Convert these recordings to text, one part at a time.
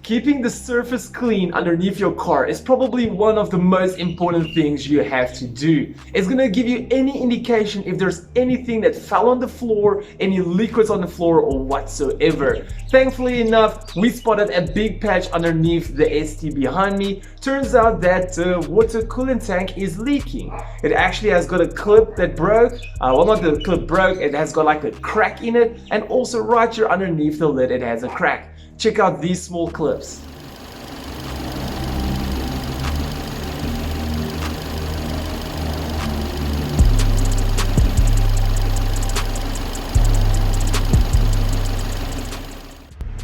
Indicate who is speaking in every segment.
Speaker 1: Keeping the surface clean underneath your car is probably one of the most important things you have to do. It's gonna give you any indication if there's anything that fell on the floor, any liquids on the floor or whatsoever. Thankfully enough, we spotted a big patch underneath the ST behind me. Turns out that the water coolant tank is leaking. It actually has got a clip that broke. Well, not the clip broke, it has got like a crack in it, and also right here underneath the lid it has a crack. Check out these small clips.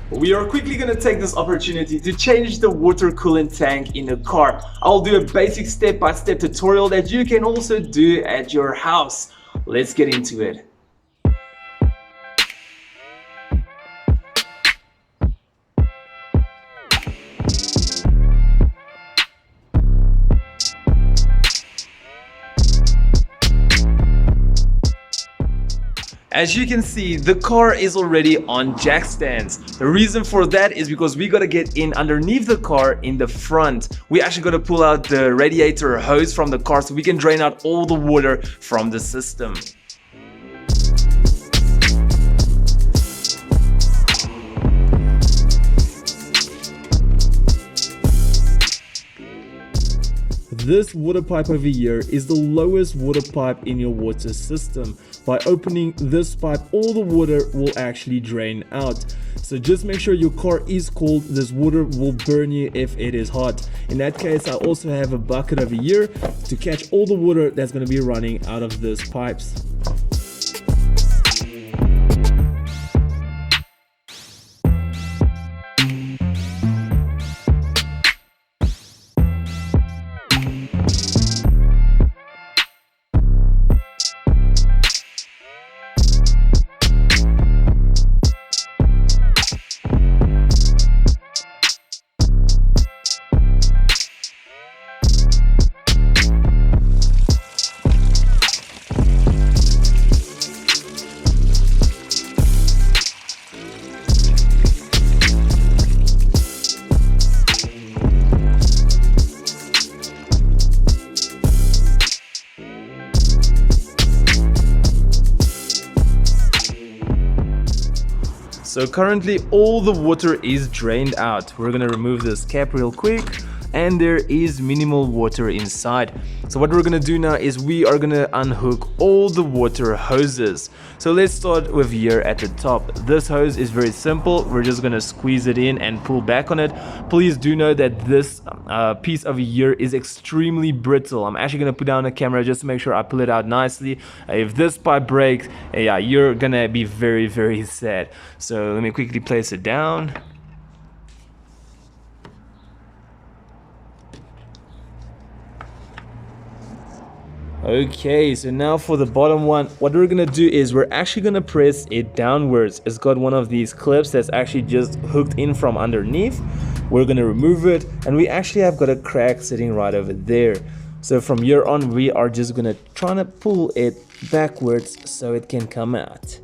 Speaker 1: We are quickly going to take this opportunity to change the water coolant tank in the car. I'll do a basic step-by-step tutorial that you can also do at your house. Let's get into it. As you can see, the car is already on jack stands. The reason for that is because we gotta get in underneath the car in the front. We actually gotta pull out the radiator hose from the car so we can drain out all the water from the system. This water pipe over here is the lowest water pipe in your water system. By opening this pipe, all the water will actually drain out. So just make sure your car is cold. This water will burn you if it is hot. In that case, I also have a bucket over here to catch all the water that's going to be running out of these pipes. So currently all the water is drained out. We're gonna remove this cap real quick, and there is minimal water inside. So what we're gonna do now is we are gonna unhook all the water hoses. So let's start with here at the top. This hose is very simple. We're just gonna squeeze it in and pull back on it. Please do know that this piece over here is extremely brittle. I'm actually gonna put down a camera just to make sure I pull it out nicely. If this pipe breaks, yeah, you're gonna be very, very sad. So let me quickly place it down. Okay, so now for the bottom one, what we're gonna do is we're actually gonna press it downwards. It's got one of these clips that's actually just hooked in from underneath. We're gonna remove it, and we actually have got a crack sitting right over there. So from here on, we are just gonna try to pull it backwards so it can come out.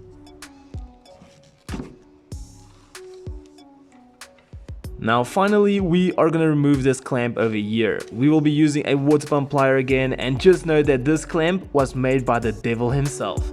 Speaker 1: Now finally, we are going to remove this clamp over here. We will be using a water pump plier again, and just know that this clamp was made by the devil himself.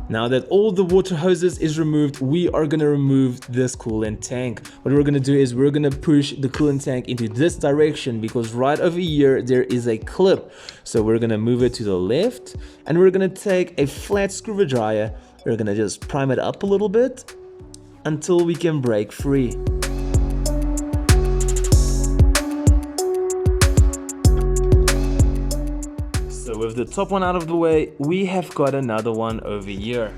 Speaker 1: Now that all the water hoses is removed, we are gonna remove this coolant tank. What we're gonna do is we're gonna push the coolant tank into this direction, because right over here there is a clip. So we're gonna move it to the left, and we're gonna take a flat screwdriver. We're gonna just prime it up a little bit until we can break free. So with the top one out of the way, we have got another one over here.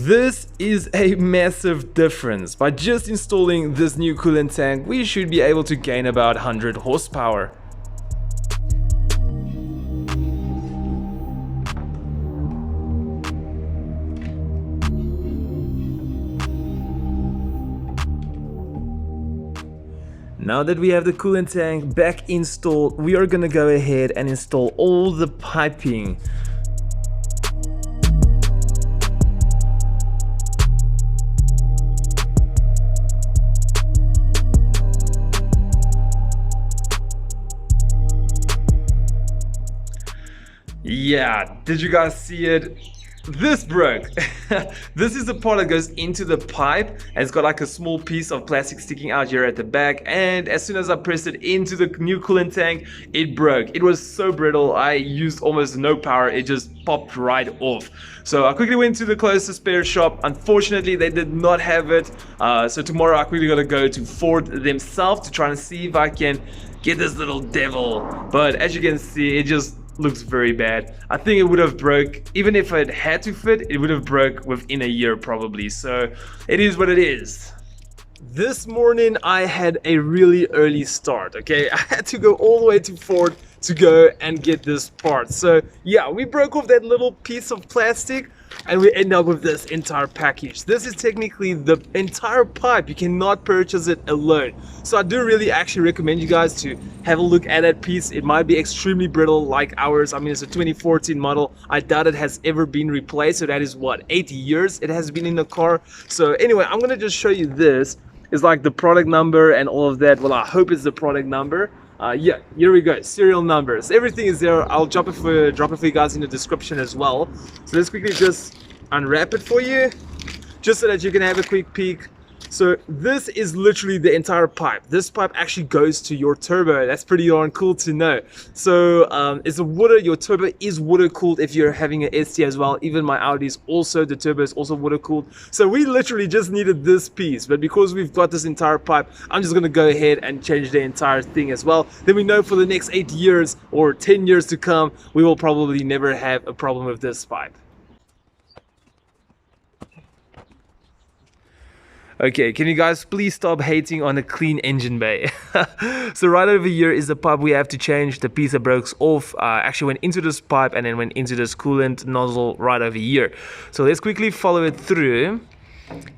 Speaker 1: This is a massive difference. By just installing this new coolant tank, we should be able to gain about 100 horsepower. Now that we have the coolant tank back installed, we are gonna go ahead and install all the piping. Yeah, did you guys see it? This broke. This is the part that goes into the pipe, and it's got like a small piece of plastic sticking out here at the back, and as soon as I pressed it into the new coolant tank, it broke. It was so brittle, I used almost no power, it just popped right off. So I quickly went to the closest spare shop. Unfortunately, they did not have it, so tomorrow I quickly gotta go to Ford themselves to try and see if I can get this little devil. But as you can see, it just looks very bad. I think it would have broke, even if it had to fit, it would have broke within a year probably. So it is what it is. This morning I had a really early start, okay? I had to go all the way to Ford to go and get this part. So yeah, we broke off that little piece of plastic and we end up with this entire package. This is technically the entire pipe. You cannot purchase it alone. So I do really actually recommend you guys to have a look at that piece. It might be extremely brittle like ours. I mean, it's a 2014 model. I doubt it has ever been replaced. So that is what, 8 years it has been in the car. So anyway, I'm gonna just show you this. It's like the product number and all of that. Well, I hope it's the product number. Yeah, here we go, serial numbers, everything is there. I'll drop it for you guys in the description as well. So let's quickly just unwrap it for you, just so that you can have a quick peek. So this is literally the entire pipe. This pipe actually goes to your turbo. That's pretty darn cool to know. So it's a water, your turbo is water cooled if you're having an ST as well. Even my Audi's also, the turbo is also water cooled. So we literally just needed this piece, but because we've got this entire pipe, I'm just gonna go ahead and change the entire thing as well. Then we know for the next 8 years or 10 years to come, we will probably never have a problem with this pipe. Okay, can you guys please stop hating on a clean engine bay? So right over here is the pipe we have to change. The piece that broke off actually went into this pipe and then went into this coolant nozzle right over here. So let's quickly follow it through.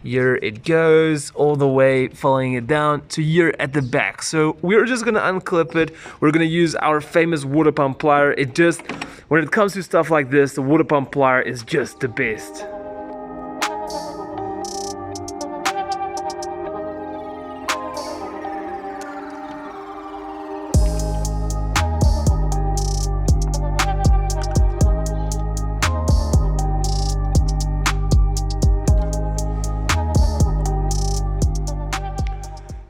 Speaker 1: Here it goes all the way, following it down to here at the back. So we're just gonna unclip it. We're gonna use our famous water pump plier. It just, when it comes to stuff like this, the water pump plier is just the best.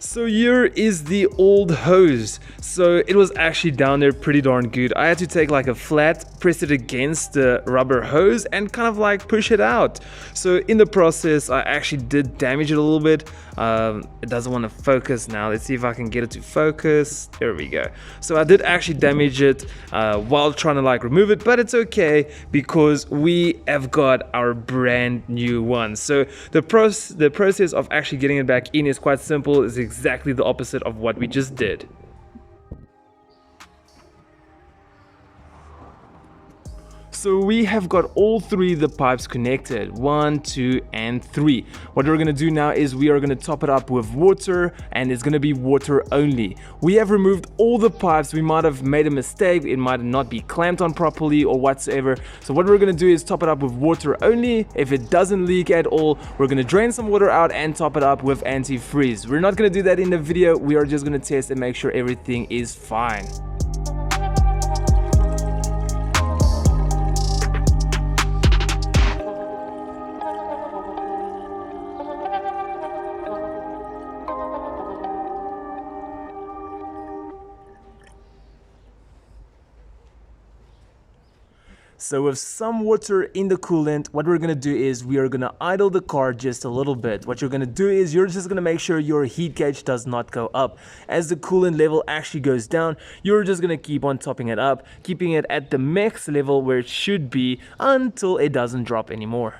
Speaker 1: So here is the old hose. So it was actually down there pretty darn good. I had to take like a flat, press it against the rubber hose and kind of like push it out. So in the process, I actually did damage it a little bit. It doesn't want to focus now. Let's see if I can get it to focus. There we go. So I did actually damage it while trying to like remove it, but it's okay because we have got our brand new one. So the process of actually getting it back in is quite simple. It's exactly the opposite of what we just did. So we have got all three of the pipes connected, 1, 2, and 3. What we're gonna do now is we are gonna top it up with water, and it's gonna be water only. We have removed all the pipes. We might have made a mistake, it might not be clamped on properly or whatsoever. So what we're gonna do is top it up with water only. If it doesn't leak at all, we're gonna drain some water out and top it up with antifreeze. We're not gonna do that in the video, we are just gonna test and make sure everything is fine. So with some water in the coolant, what we're gonna do is we are gonna idle the car just a little bit. What you're gonna do is you're just gonna make sure your heat gauge does not go up. As the coolant level actually goes down, you're just gonna keep on topping it up, keeping it at the max level where it should be until it doesn't drop anymore.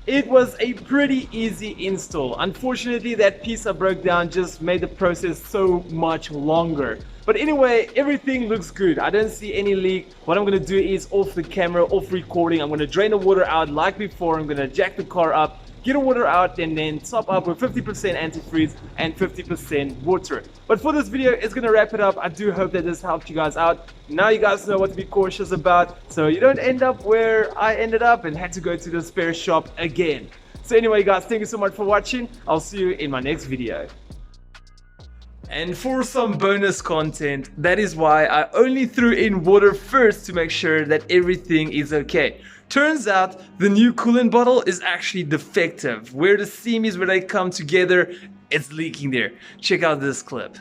Speaker 1: It was a pretty easy install. Unfortunately, that piece I broke down just made the process so much longer. But anyway, everything looks good. I don't see any leak. What I'm gonna do is off the camera, off recording, I'm gonna drain the water out like before. I'm gonna jack the car up, get the water out, and then top up with 50% antifreeze and 50% water. But for this video, it's gonna wrap it up. I do hope that this helped you guys out. Now you guys know what to be cautious about, so you don't end up where I ended up and had to go to the spare shop again. So anyway, guys, thank you so much for watching. I'll see you in my next video. And for some bonus content, that is why I only threw in water first to make sure that everything is okay. Turns out the new coolant bottle is actually defective. Where the seam is, where they come together, it's leaking there. Check out this clip.